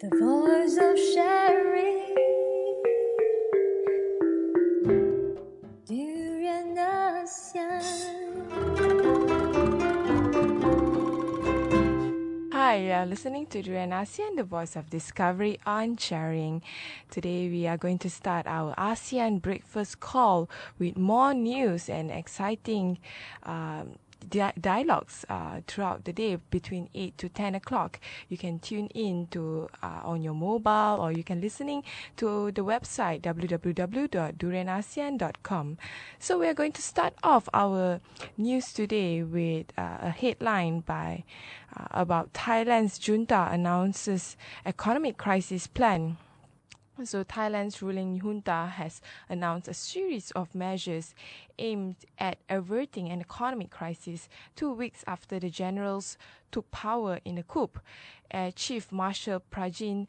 The voice of sharing, Durian ASEAN. Hi, you are listening to Durian ASEAN, the voice of discovery and sharing. Today we are going to start our ASEAN breakfast call with more news and exciting dialogues throughout the day between 8 to 10 o'clock. You can tune in to on your mobile, or you can listening to the website www.durianasean.com. So we are going to start off our news today with a headline by about Thailand's junta announces economic crisis plan. So Thailand's ruling junta has announced a series of measures aimed at averting an economic crisis 2 weeks after the generals took power in a coup. Chief Marshal Prajin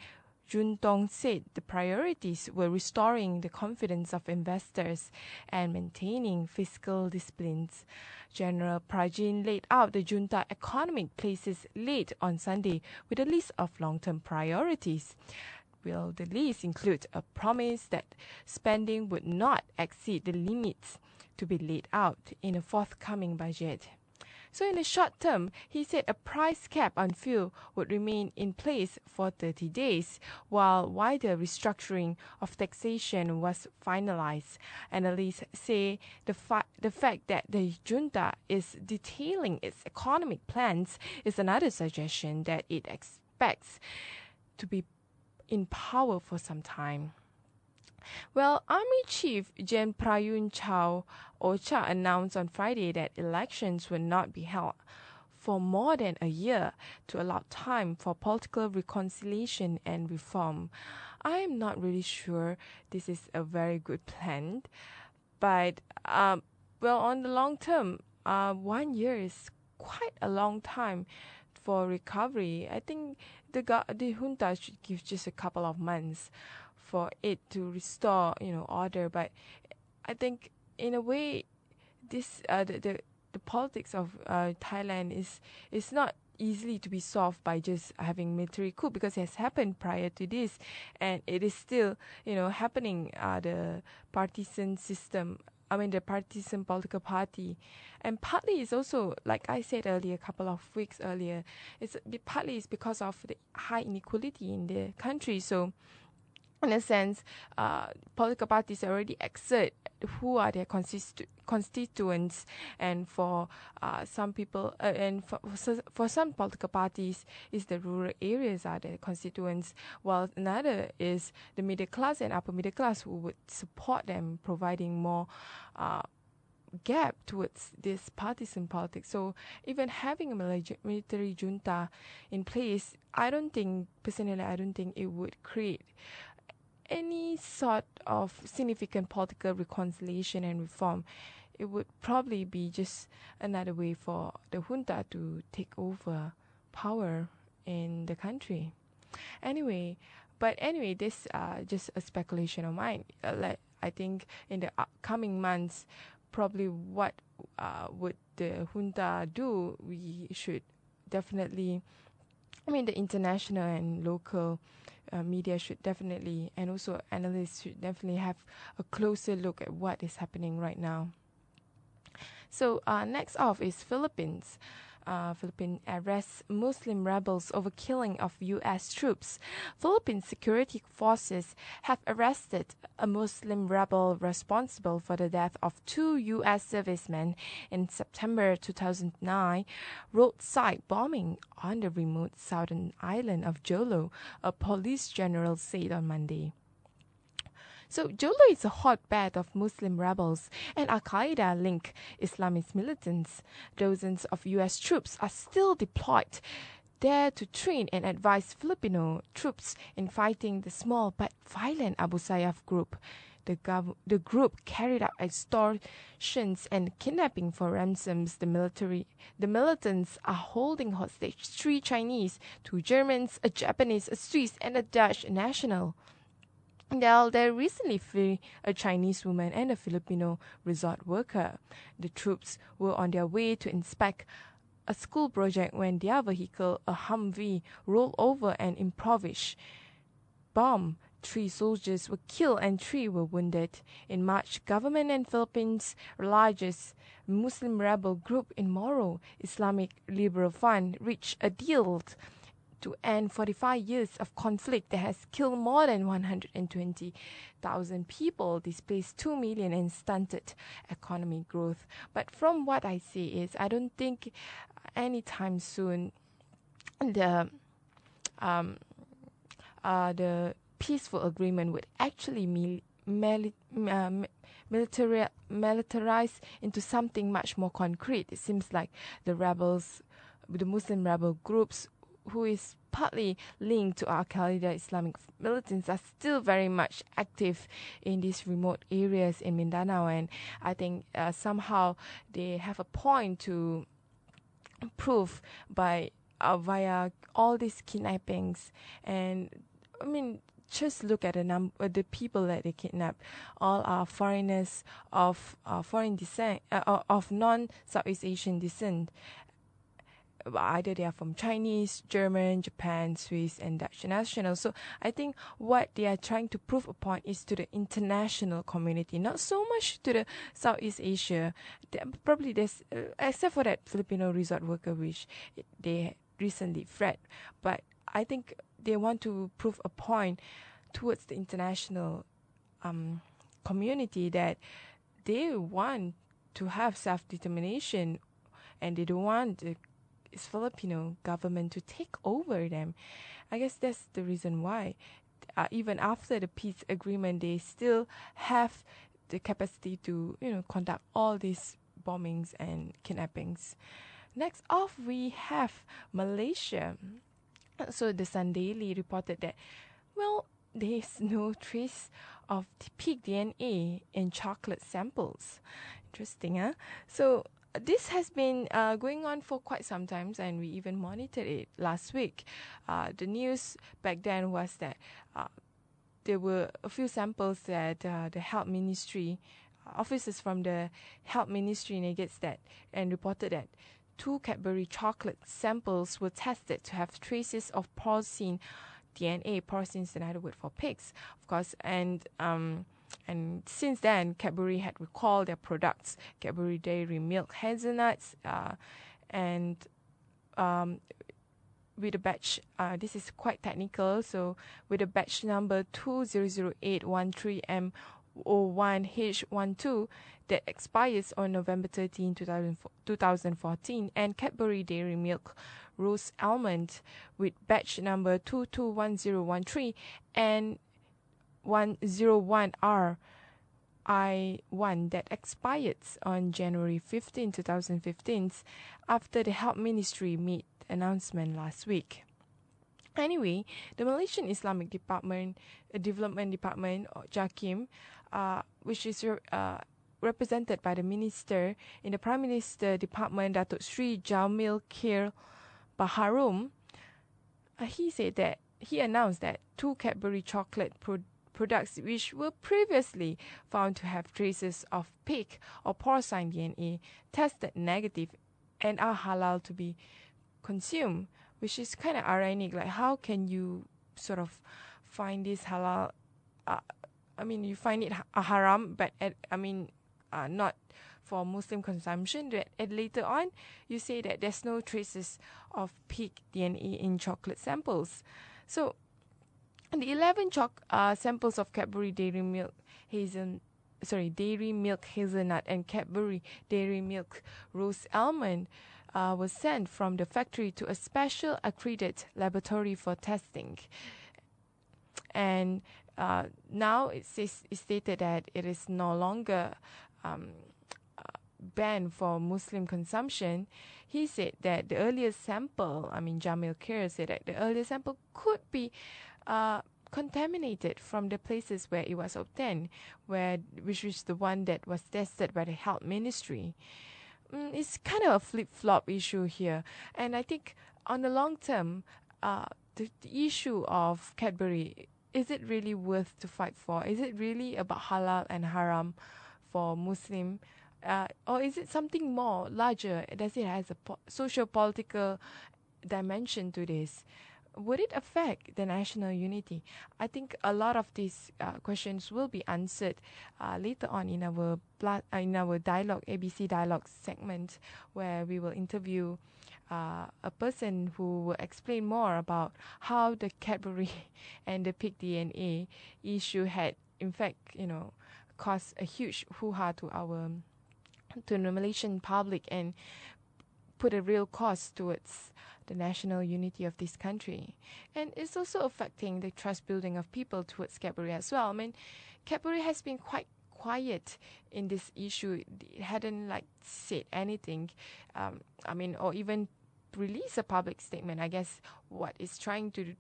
Juntong said the priorities were restoring the confidence of investors and maintaining fiscal disciplines. General Prajin laid out the junta economic places late on Sunday with a list of long-term priorities. Will the list include a promise that spending would not exceed the limits to be laid out in a forthcoming budget? So in the short term, he said a price cap on fuel would remain in place for 30 days, while wider restructuring of taxation was finalized. Analysts say the fact that the junta is detailing its economic plans is another suggestion that it expects to be in power for some time. Well, Army Chief Gen Prayun Chao Ocha announced on Friday that elections will not be held for more than a year to allow time for political reconciliation and reform. I am not really sure this is a very good plan, but on the long term, 1 year is quite a long time for recovery. I think the junta should give just a couple of months for it to restore, order. But I think in a way, this the politics of Thailand is not easily to be solved by just having military coup, because it has happened prior to this, and it is still happening. The partisan system. I mean, the partisan political party, and partly it's also, like I said earlier, a couple of weeks earlier, partly it's because of the high inequality in the country. So in a sense, political parties already exert who are their constituents, and for some people, and for some political parties, is the rural areas are their constituents, while another is the middle class and upper middle class, who would support them, providing more gap towards this partisan politics. So even having a military junta in place, I don't think it would create any sort of significant political reconciliation and reform. It would probably be just another way for the junta to take over power in the country. Anyway, this just a speculation of mine. I think in the upcoming months, probably what would the junta do? We should definitely, the international and local media should definitely, and also analysts should definitely have a closer look at what is happening right now. So next off is Philippines. Philippines arrests Muslim rebels over killing of U.S. troops. Philippine security forces have arrested a Muslim rebel responsible for the death of 2 U.S. servicemen in September 2009 roadside bombing on the remote southern island of Jolo, a police general said on Monday. So Jolo is a hotbed of Muslim rebels and Al-Qaeda-linked Islamist militants. Dozens of U.S. troops are still deployed there to train and advise Filipino troops in fighting the small but violent Abu Sayyaf group. The group carried out extortions and kidnapping for ransoms. The militants are holding hostage 3 Chinese, 2 Germans, a Japanese, a Swiss, and a Dutch national. They recently freed a Chinese woman and a Filipino resort worker. The troops were on their way to inspect a school project when their vehicle, a Humvee, rolled over and improvised bomb. 3 soldiers were killed and 3 were wounded. In March, government and Philippines' largest Muslim rebel group in Moro, Islamic Liberal Front, reached a deal to end 45 years of conflict that has killed more than 120,000 people, displaced 2 million, and stunted economic growth. But from what I see is, I don't think anytime soon the peaceful agreement would actually militarize into something much more concrete. It seems like the Muslim rebel groups, who is partly linked to Al-Qaeda Islamic militants, are still very much active in these remote areas in Mindanao, and I think somehow they have a point to prove by via all these kidnappings. And I mean, just look at the people that they kidnap. All are foreigners of foreign descent, of non-Southeast Asian descent. Either they are from Chinese, German, Japan, Swiss, and Dutch nationals. So I think what they are trying to prove upon is to the international community, not so much to the Southeast Asia. Probably there's, except for that Filipino resort worker, which they recently fled. But I think they want to prove a point towards the international community that they want to have self-determination, and they don't want the Filipino government to take over them. I guess that's the reason why even after the peace agreement, they still have the capacity to, conduct all these bombings and kidnappings. Next off, we have Malaysia. So the Sun Daily reported that, there's no trace of the pig DNA in chocolate samples. Interesting, huh? So this has been going on for quite some time, and we even monitored it last week. The news back then was that there were a few samples that the health ministry, officers from the health ministry negates that and reported that 2 Cadbury chocolate samples were tested to have traces of porcine DNA. Porcine is another word for pigs, of course, and since then, Cadbury had recalled their products, Cadbury Dairy Milk Hazelnuts, and with a batch, this is quite technical, so with a batch number 200813M01H12 that expires on November 13, 2014, and Cadbury Dairy Milk Rose Almond with batch number 221013 and 101R I1 that expired on January 15, 2015, after the Health Ministry made announcement last week. Anyway, the Malaysian Islamic Development Department, JAKIM, which is represented by the Minister in the Prime Minister Department, Datuk Sri Jamil Khair Baharom, he announced that 2 Cadbury chocolate products which were previously found to have traces of pig or porcine DNA tested negative and are halal to be consumed, which is kind of ironic. Like, how can you sort of find this halal? You find it haram, but not for Muslim consumption. That later on, you say that there's no traces of pig DNA in chocolate samples. So the 11 samples of Cadbury Dairy Milk Hazelnut and Cadbury Dairy Milk Rose Almond was sent from the factory to a special accredited laboratory for testing. And now it's stated that it is no longer banned for Muslim consumption. He said that the earliest sample, Jamil Khair said that the earliest sample could be contaminated from the places where it was obtained, which is the one that was tested by the Health Ministry. It's kind of a flip-flop issue here, and I think on the long term, the issue of Cadbury, is it really worth to fight for? Is it really about halal and haram for Muslim Or is it something more larger? Does it has a socio-political dimension to this? Would it affect the national unity? I think a lot of these questions will be answered later on in our dialogue ABC dialogue segment, where we will interview a person who will explain more about how the Cadbury and the pig DNA issue had, in fact, caused a huge hoo-ha to the Malaysian public and put a real cost towards the national unity of this country. And it's also affecting the trust building of people towards Cadbury as well. I mean, Cadbury has been quite quiet in this issue. It hadn't said anything, or even release a public statement. I guess what it's trying to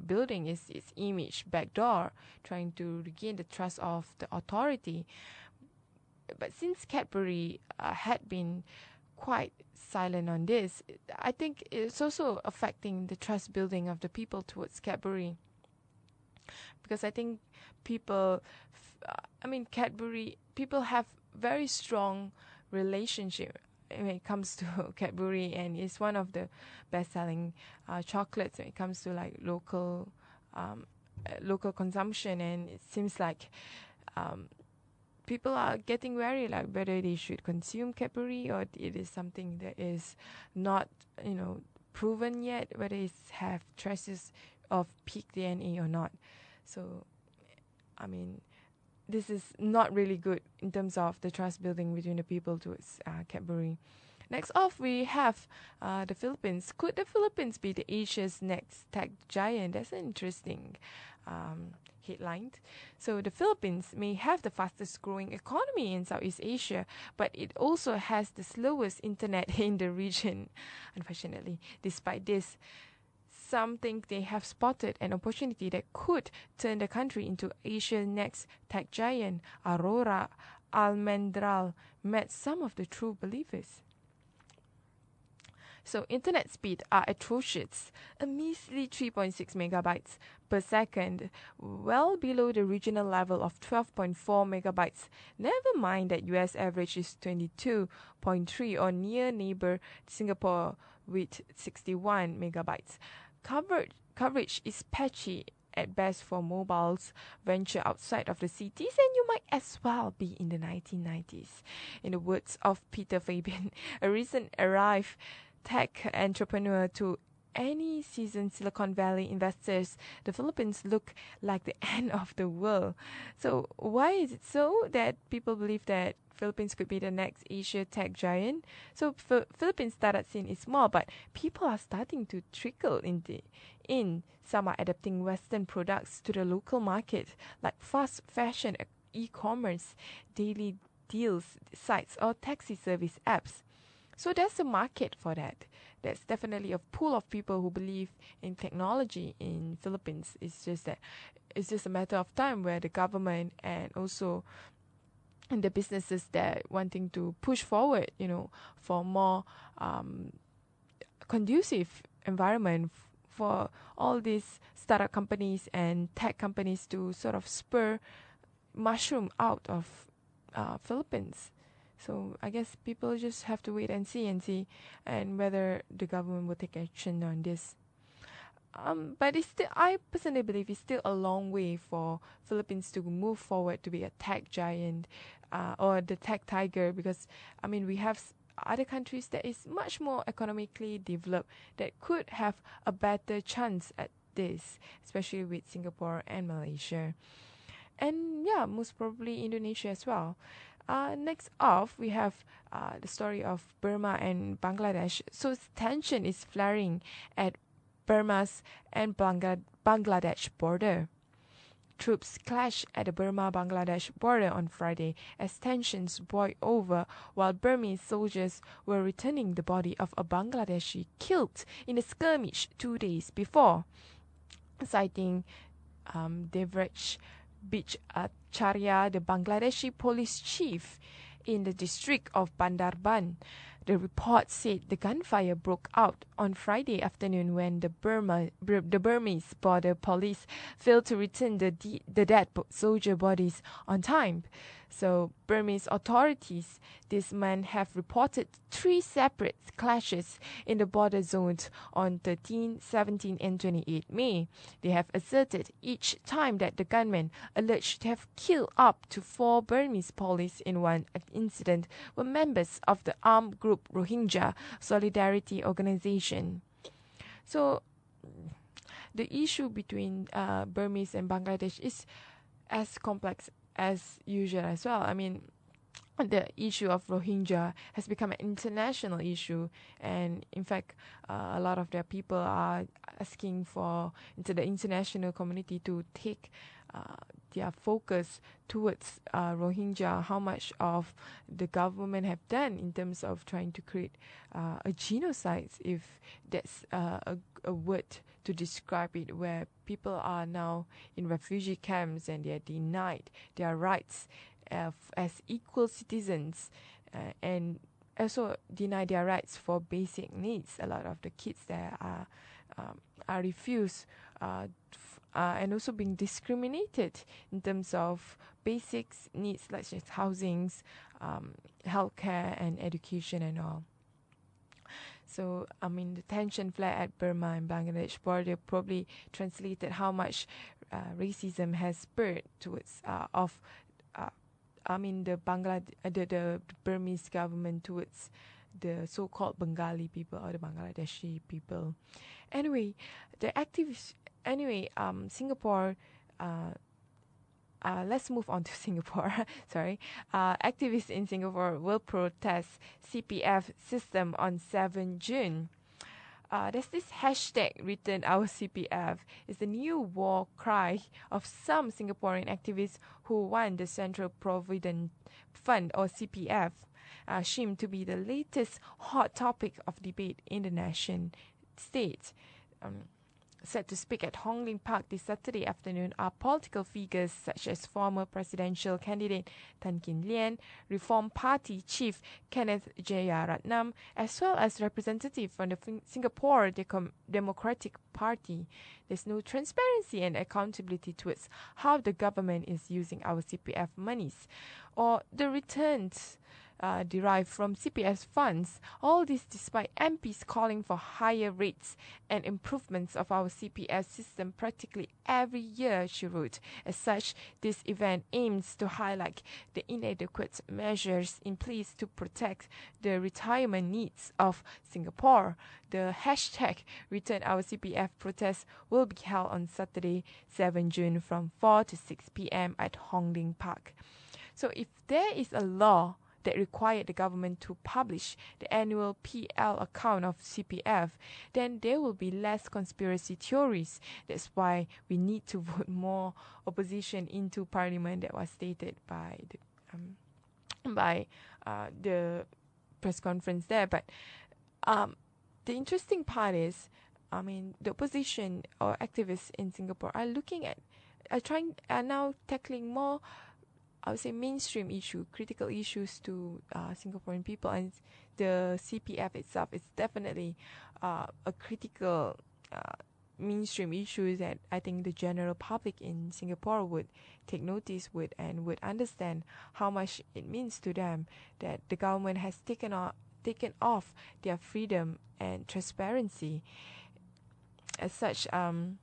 building is its image backdoor, trying to regain the trust of the authority. But since Cadbury had been quite silent on this, I think it's also affecting the trust building of the people towards Cadbury. Because I think Cadbury, people have very strong relationship when it comes to Cadbury, and it's one of the best-selling chocolates when it comes to local consumption. And it seems like people are getting wary whether they should consume Cadbury or it is something that is not proven yet, whether it have traces of pig DNA or not. So this is not really good in terms of the trust building between the people towards Cadbury. Next off, we have the Philippines. Could the Philippines be the Asia's next tech giant? That's an interesting headline. So the Philippines may have the fastest growing economy in Southeast Asia, but it also has the slowest internet in the region, unfortunately. Despite this, some think they have spotted an opportunity that could turn the country into Asia's next tech giant. Aurora Almendral met some of the true believers. So internet speed are atrocious, a measly 3.6 megabytes per second, well below the regional level of 12.4 megabytes. Never mind that US average is 22.3 or near neighbor Singapore with 61 megabytes. Coverage is patchy at best for mobiles venture outside of the cities, and you might as well be in the 1990s. In the words of Peter Fabian, a recent arrived tech entrepreneur to any seasoned Silicon Valley investors, the Philippines look like the end of the world. So why is it so that people believe that Philippines could be the next Asia tech giant? So Philippines startup scene is small, but people are starting to trickle in. Some are adapting Western products to the local market, like fast fashion, e-commerce, daily deals sites, or taxi service apps. So there's a market for that. There's definitely a pool of people who believe in technology in Philippines. It's just that it's just a matter of time where the government and also the businesses that wanting to push forward, for more conducive environment for all these startup companies and tech companies to sort of spur mushroom out of Philippines. So I guess people just have to wait and see and whether the government will take action on this. But I personally believe it's still a long way for Philippines to move forward to be a tech giant or the tech tiger, because we have other countries that is much more economically developed that could have a better chance at this, especially with Singapore and Malaysia. And most probably Indonesia as well. Next off, we have the story of Burma and Bangladesh. So tension is flaring at Burma's and Bangladesh border. Troops clashed at the Burma-Bangladesh border on Friday as tensions boiled over while Burmese soldiers were returning the body of a Bangladeshi killed in a skirmish 2 days before. Citing Devraj Bicharya, the Bangladeshi police chief in the district of Bandarban, The report said the gunfire broke out on Friday afternoon when the Burmese border police failed to return the dead soldier bodies on time. So Burmese authorities this month have reported 3 separate clashes in the border zones on 13, 17 and 28 May. They have asserted each time that the gunmen alleged to have killed up to 4 Burmese police in one incident were members of the armed group Rohingya Solidarity Organization. So the issue between Burmese and Bangladesh is as complex as usual as well. I mean, the issue of Rohingya has become an international issue, and in fact, a lot of their people are asking for into the international community to take their focus towards Rohingya. How much of the government have done in terms of trying to create a genocide, if that's a word to describe it, where people are now in refugee camps and they are denied their rights as equal citizens, and also deny their rights for basic needs. A lot of the kids there are refused and also being discriminated in terms of basic needs such as housing, healthcare and education and all. So, I mean, the tension flare at Burma and Bangladesh border probably translated how much racism has spurred towards the Burmese government towards the so-called Bengali people or the Bangladeshi people. Anyway, Singapore. Let's move on to Singapore. Sorry. Activists in Singapore will protest CPF system on 7 June. There's this hashtag, Return Our CPF. It's the new war cry of some Singaporean activists who want the Central Provident Fund, or CPF, seemed to be the latest hot topic of debate in the nation state. Set to speak at Hong Lim Park this Saturday afternoon are political figures such as former presidential candidate Tan Kin Lian, Reform Party chief Kenneth Jeyaratnam, as well as representatives from the Singapore Democratic Party. There's no transparency and accountability towards how the government is using our CPF monies or the returns derived from CPF funds. All this despite MPs calling for higher rates and improvements of our CPF system practically every year, she wrote. As such, this event aims to highlight the inadequate measures in place to protect the retirement needs of Singapore. The hashtag Return Our CPF protest will be held on Saturday, 7 June from 4 to 6 p.m. at Hong Lim Park. So if there is a law that required the government to publish the annual PL account of CPF, then there will be less conspiracy theories. That's why we need to vote more opposition into parliament. That was stated by the press conference there. But the interesting part is, I mean, the opposition or activists in Singapore are now tackling more, I would say, mainstream issue, critical issues to Singaporean people, and the CPF itself is definitely a critical mainstream issue that I think the general public in Singapore would take notice with and would understand how much it means to them that the government has taken off their freedom and transparency. As such, the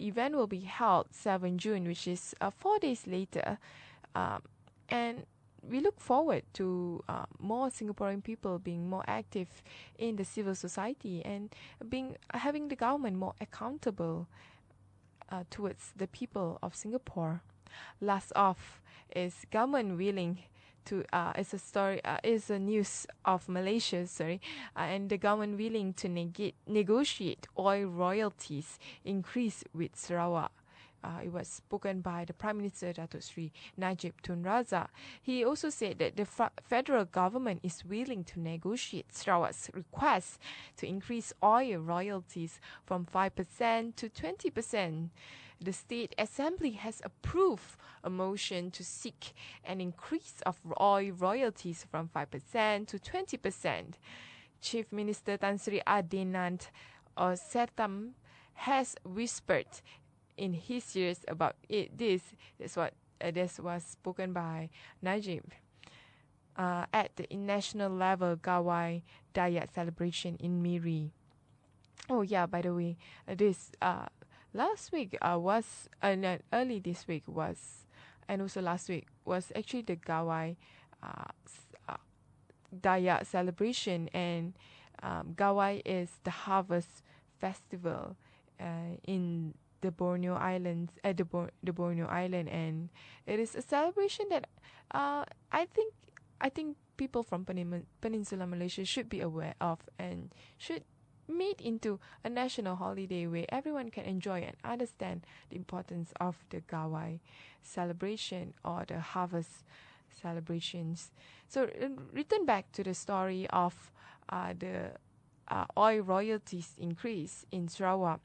event will be held 7 June, which is 4 days later, and we look forward to more Singaporean people being more active in the civil society and having the government more accountable towards the people of Singapore. Last off is government willing to is a news of Malaysia, and the government willing to negotiate oil royalties increase with Sarawak. It was spoken by the Prime Minister Datuk Sri Najib Tun Razak. He also said that the federal government is willing to negotiate Sarawak's request to increase oil royalties from 5% to 20%. The State Assembly has approved a motion to seek an increase of oil royalties from 5% to 20%. Chief Minister Tan Sri Adinand Setam has whispered in his ears about it. This was spoken by Najib at the national level Gawai Dayak celebration in Miri. Oh yeah, by the way, this last week was early this week was, and also last week was actually the Gawai Dayak celebration, and Gawai is the harvest festival in the Borneo Islands, at the Borneo Island, and it is a celebration that I think people from Peninsular Malaysia should be aware of and should make into a national holiday where everyone can enjoy and understand the importance of the Gawai celebration or the harvest celebrations. So return back to the story of the oil royalties increase in Sarawak.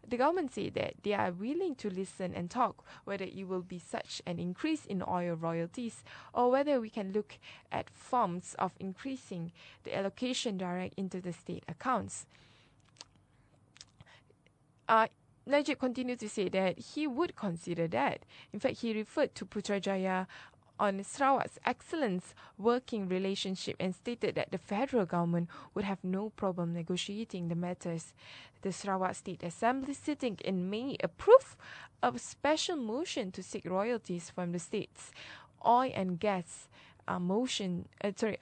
The government said that they are willing to listen and talk whether it will be such an increase in oil royalties or whether we can look at forms of increasing the allocation direct into the state accounts. Najib continued to say that he would consider that. In fact, he referred to Putrajaya on Sarawak's excellence working relationship and stated that the federal government would have no problem negotiating the matters. The Sarawak State Assembly sitting in May approved a special motion to seek royalties from the state's oil and gas oil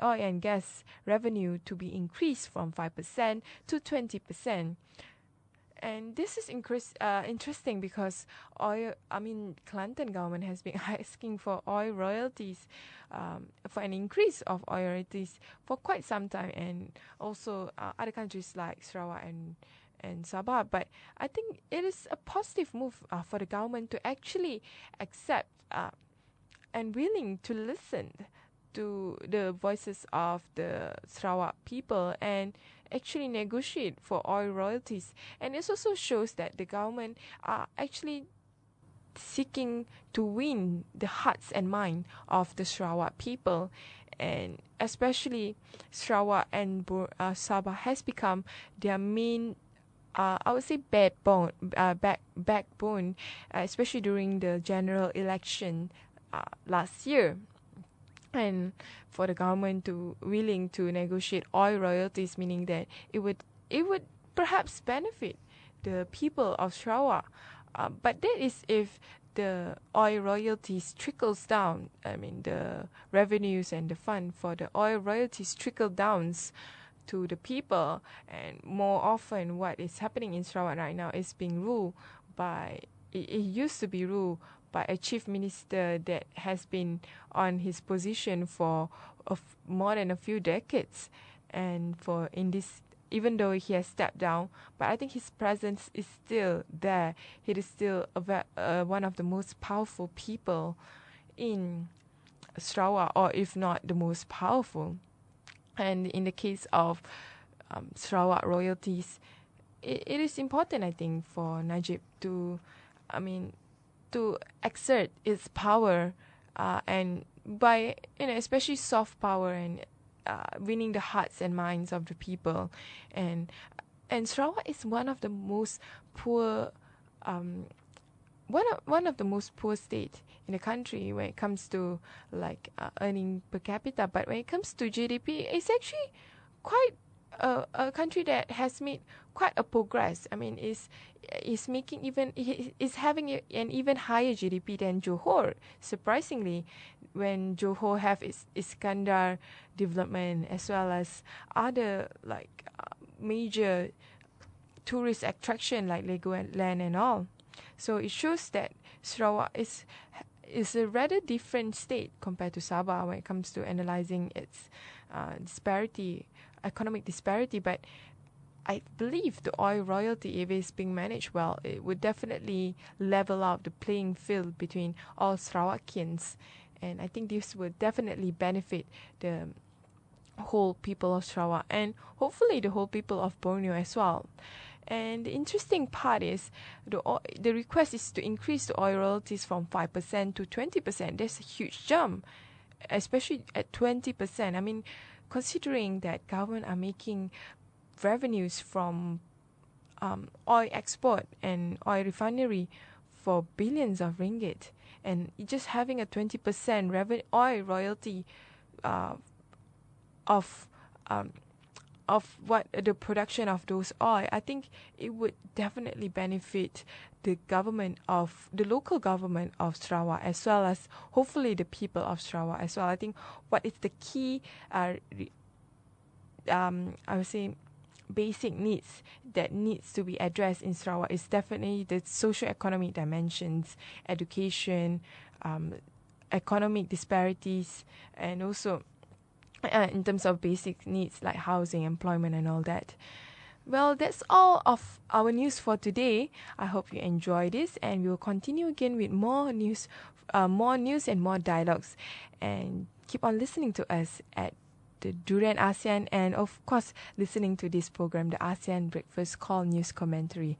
and gas revenue to be increased from 5% to 20%. And this is interesting because Kelantan government has been asking for oil royalties, for an increase of oil royalties for quite some time, and also other countries like Sarawak and Sabah. But I think it is a positive move for the government to actually accept and willing to listen to the voices of the Sarawak people and actually negotiate for oil royalties. And it also shows that the government are actually seeking to win the hearts and mind of the Sarawak people, and especially Sarawak and Sabah has become their main I would say backbone, especially during the general election last year. And for the government to willing to negotiate oil royalties, meaning that it would perhaps benefit the people of Sarawak. But that is if the oil royalties trickles down. I mean, the revenues and the fund for the oil royalties trickle down to the people. And more often, what is happening in Sarawak right now is being ruled by. It used to be ruled by a chief minister that has been on his position for more than a few decades, and even though he has stepped down, but I think his presence is still there. He is still one of the most powerful people in Sarawak, or if not the most powerful. And in the case of Sarawak royalties, it is important, I think, for Najib to exert its power, and by especially soft power and winning the hearts and minds of the people. And Sarawak is one of the most poor one of the most poor state in the country when it comes to earning per capita. But when it comes to GDP, it's actually quite a country that has made quite a progress. I mean, is having an even higher GDP than Johor. Surprisingly, when Johor have its Iskandar development as well as other major tourist attraction like Legoland and all. So it shows that Sarawak is a rather different state compared to Sabah when it comes to analysing its economic disparity. But I believe the oil royalty, if it's being managed well, it would definitely level out the playing field between all Sarawakians. And I think this would definitely benefit the whole people of Sarawak and hopefully the whole people of Borneo as well. And the interesting part is the request is to increase the oil royalties from 5% to 20%. That's a huge jump, especially at 20%. I mean, considering that government are making revenues from oil export and oil refinery for billions of ringgit, and just having a 20% oil royalty uh, of what the production of those oil, I think it would definitely benefit the local government of Sarawak, as well as hopefully the people of Sarawak as well. I think what is the key, I would say, basic needs that needs to be addressed in Sarawak is definitely the socio-economic dimensions, education, economic disparities, and also in terms of basic needs like housing, employment, and all that. Well, that's all of our news for today. I hope you enjoyed this, and we will continue again with more news and more dialogues. And keep on listening to us at the Durian ASEAN, and of course, listening to this program, the ASEAN Breakfast Call News Commentary.